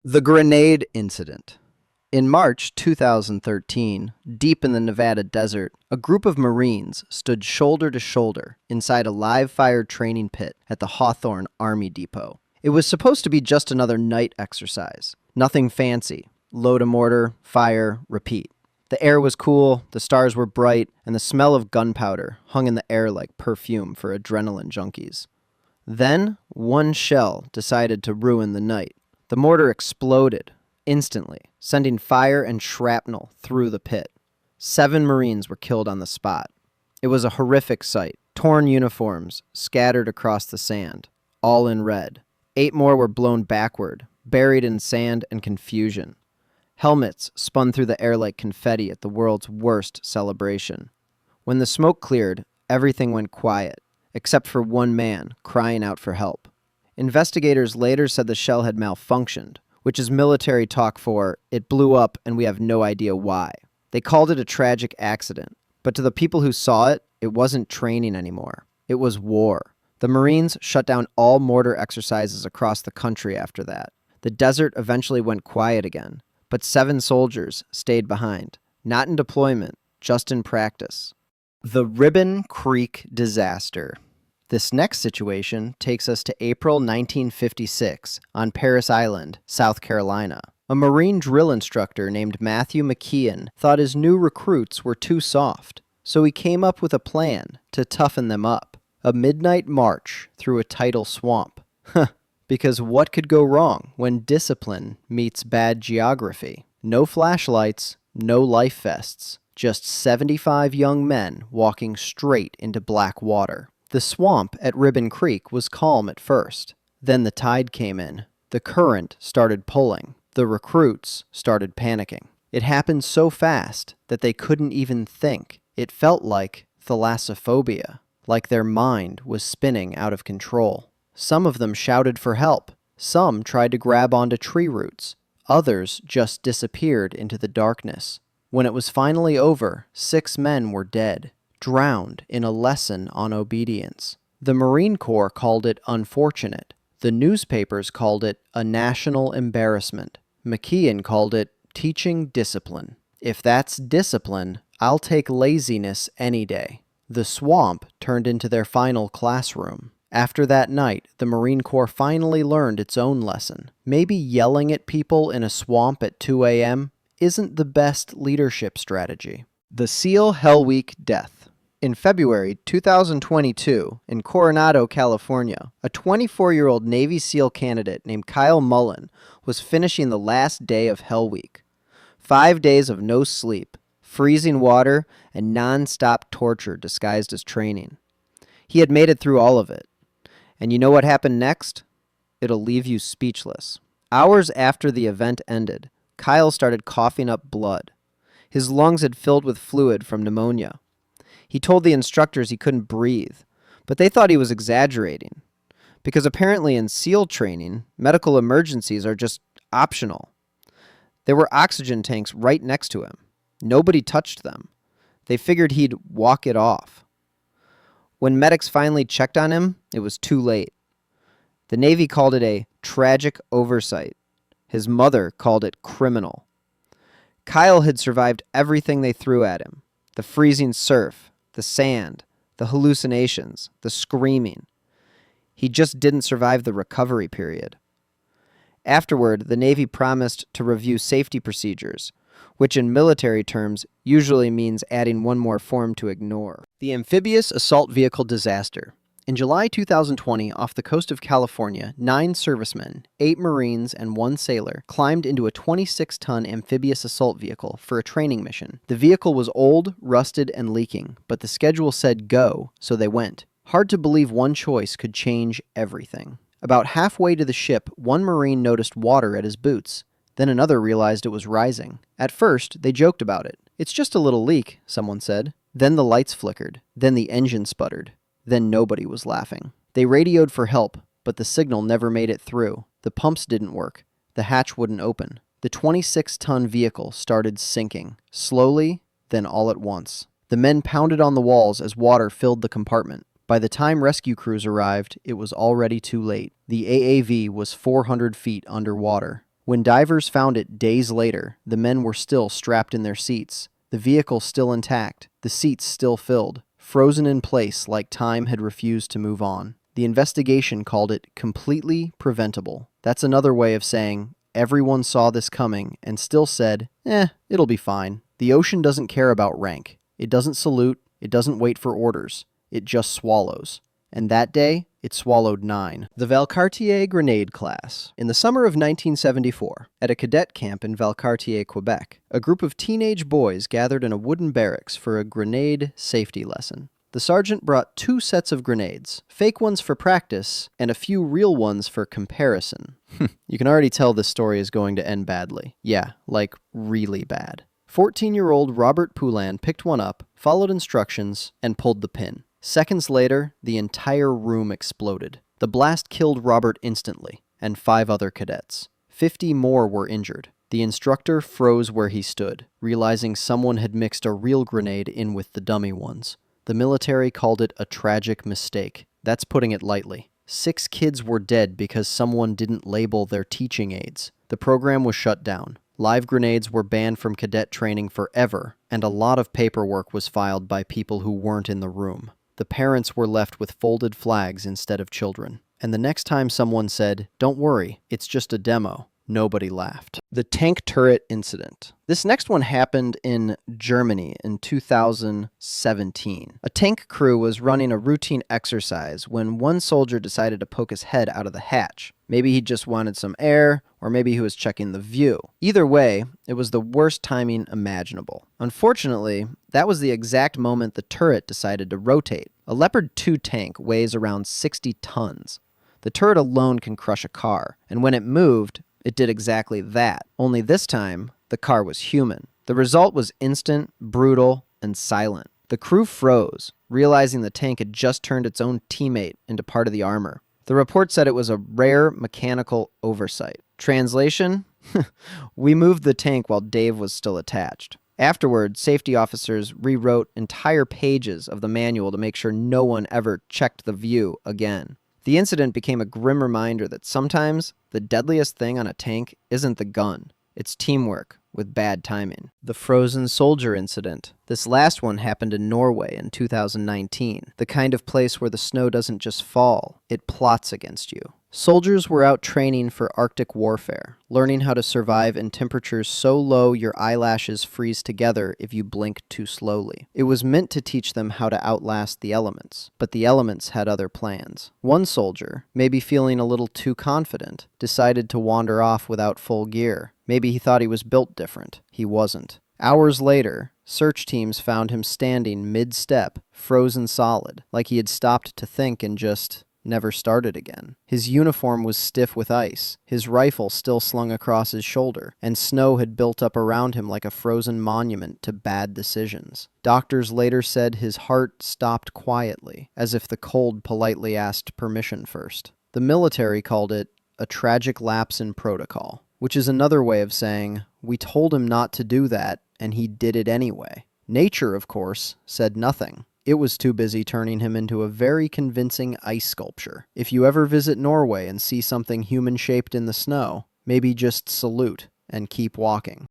The Grenade Incident. In March 2013, deep in the Nevada desert, a group of Marines stood shoulder to shoulder inside a live-fire training pit at the Hawthorne Army Depot. It was supposed to be just another night exercise. Nothing fancy. Load a mortar, fire, repeat. The air was cool, the stars were bright, and the smell of gunpowder hung in the air like perfume for adrenaline junkies. Then, one shell decided to ruin the night. The mortar exploded instantly, sending fire and shrapnel through the pit. 7 Marines were killed on the spot. It was a horrific sight. Torn uniforms scattered across the sand, all in red. 8 more were blown backward, buried in sand and confusion. Helmets spun through the air like confetti at the world's worst celebration. When the smoke cleared, everything went quiet, except for one man crying out for help. Investigators later said the shell had malfunctioned, which is military talk for, it blew up and we have no idea why. They called it a tragic accident, but to the people who saw it, it wasn't training anymore. It was war. The Marines shut down all mortar exercises across the country after that. The desert eventually went quiet again, but 7 soldiers stayed behind, not in deployment, just in practice. The Ribbon Creek Disaster. This next situation takes us to April 1956 on Parris Island, South Carolina. A Marine drill instructor named Matthew McKeon thought his new recruits were too soft, so he came up with a plan to toughen them up. A midnight march through a tidal swamp. Because what could go wrong when discipline meets bad geography? No flashlights, no life vests, just 75 young men walking straight into black water. The swamp at Ribbon Creek was calm at first. Then the tide came in. The current started pulling. The recruits started panicking. It happened so fast that they couldn't even think. It felt like thalassophobia, like their mind was spinning out of control. Some of them shouted for help. Some tried to grab onto tree roots. Others just disappeared into the darkness. When it was finally over, 6 men were dead, drowned in a lesson on obedience. The Marine Corps called it unfortunate. The newspapers called it a national embarrassment. McKeon called it teaching discipline. If that's discipline, I'll take laziness any day. The swamp turned into their final classroom. After that night, the Marine Corps finally learned its own lesson. Maybe yelling at people in a swamp at 2 a.m. isn't the best leadership strategy. The SEAL Hell Week death. In February 2022, in Coronado, California, a 24-year-old Navy SEAL candidate named Kyle Mullen was finishing the last day of Hell Week. 5 days of no sleep, freezing water, and non-stop torture disguised as training. He had made it through all of it. And you know what happened next? It'll leave you speechless. Hours after the event ended, Kyle started coughing up blood. His lungs had filled with fluid from pneumonia. He told the instructors he couldn't breathe, but they thought he was exaggerating, because apparently in SEAL training, medical emergencies are just optional. There were oxygen tanks right next to him. Nobody touched them. They figured he'd walk it off. When medics finally checked on him, it was too late. The Navy called it a tragic oversight. His mother called it criminal. Kyle had survived everything they threw at him. The freezing surf, the sand, the hallucinations, the screaming. He just didn't survive the recovery period. Afterward, the Navy promised to review safety procedures, which in military terms usually means adding one more form to ignore. The amphibious assault vehicle disaster. In July 2020, off the coast of California, 9 servicemen, 8 Marines, and 1 sailor climbed into a 26-ton amphibious assault vehicle for a training mission. The vehicle was old, rusted, and leaking, but the schedule said go, so they went. Hard to believe one choice could change everything. About halfway to the ship, one Marine noticed water at his boots. Then another realized it was rising. At first, they joked about it. It's just a little leak, someone said. Then the lights flickered. Then the engine sputtered. Then nobody was laughing. They radioed for help, but the signal never made it through. The pumps didn't work. The hatch wouldn't open. The 26-ton vehicle started sinking, slowly, then all at once. The men pounded on the walls as water filled the compartment. By the time rescue crews arrived, it was already too late. The AAV was 400 feet underwater. When divers found it days later, the men were still strapped in their seats, the vehicle still intact, the seats still filled, frozen in place like time had refused to move on. The investigation called it completely preventable. That's another way of saying everyone saw this coming and still said, it'll be fine. The ocean doesn't care about rank. It doesn't salute. It doesn't wait for orders. It just swallows. And that day, it swallowed 9. The Valcartier grenade class. In the summer of 1974, at a cadet camp in Valcartier, Quebec, a group of teenage boys gathered in a wooden barracks for a grenade safety lesson. The sergeant brought 2 sets of grenades, fake ones for practice, and a few real ones for comparison. You can already tell this story is going to end badly. Yeah, like really bad. 14-year-old Robert Poulin picked one up, followed instructions, and pulled the pin. Seconds later, the entire room exploded. The blast killed Robert instantly, and 5 other cadets. 50 more were injured. The instructor froze where he stood, realizing someone had mixed a real grenade in with the dummy ones. The military called it a tragic mistake. That's putting it lightly. 6 kids were dead because someone didn't label their teaching aids. The program was shut down. Live grenades were banned from cadet training forever, and a lot of paperwork was filed by people who weren't in the room. The parents were left with folded flags instead of children. And the next time someone said, "Don't worry, it's just a demo," nobody laughed. The tank turret incident. This next one happened in Germany in 2017. A tank crew was running a routine exercise when one soldier decided to poke his head out of the hatch. Maybe he just wanted some air, or maybe he was checking the view. Either way, it was the worst timing imaginable. Unfortunately, that was the exact moment the turret decided to rotate. A Leopard 2 tank weighs around 60 tons. The turret alone can crush a car, and when it moved, it did exactly that. Only this time, the car was human. The result was instant, brutal, and silent. The crew froze, realizing the tank had just turned its own teammate into part of the armor. The report said it was a rare mechanical oversight. Translation? We moved the tank while Dave was still attached. Afterward, safety officers rewrote entire pages of the manual to make sure no one ever checked the view again. The incident became a grim reminder that sometimes the deadliest thing on a tank isn't the gun, it's teamwork with bad timing. The frozen soldier incident. This last one happened in Norway in 2019, the kind of place where the snow doesn't just fall, it plots against you. Soldiers were out training for Arctic warfare, learning how to survive in temperatures so low your eyelashes freeze together if you blink too slowly. It was meant to teach them how to outlast the elements, but the elements had other plans. One soldier, maybe feeling a little too confident, decided to wander off without full gear. Maybe he thought he was built different. He wasn't. Hours later, search teams found him standing mid-step, frozen solid, like he had stopped to think and just never started again. His uniform was stiff with ice, his rifle still slung across his shoulder, and snow had built up around him like a frozen monument to bad decisions. Doctors later said his heart stopped quietly, as if the cold politely asked permission first. The military called it a tragic lapse in protocol, which is another way of saying, we told him not to do that, and he did it anyway. Nature, of course, said nothing. It was too busy turning him into a very convincing ice sculpture. If you ever visit Norway and see something human-shaped in the snow, maybe just salute and keep walking.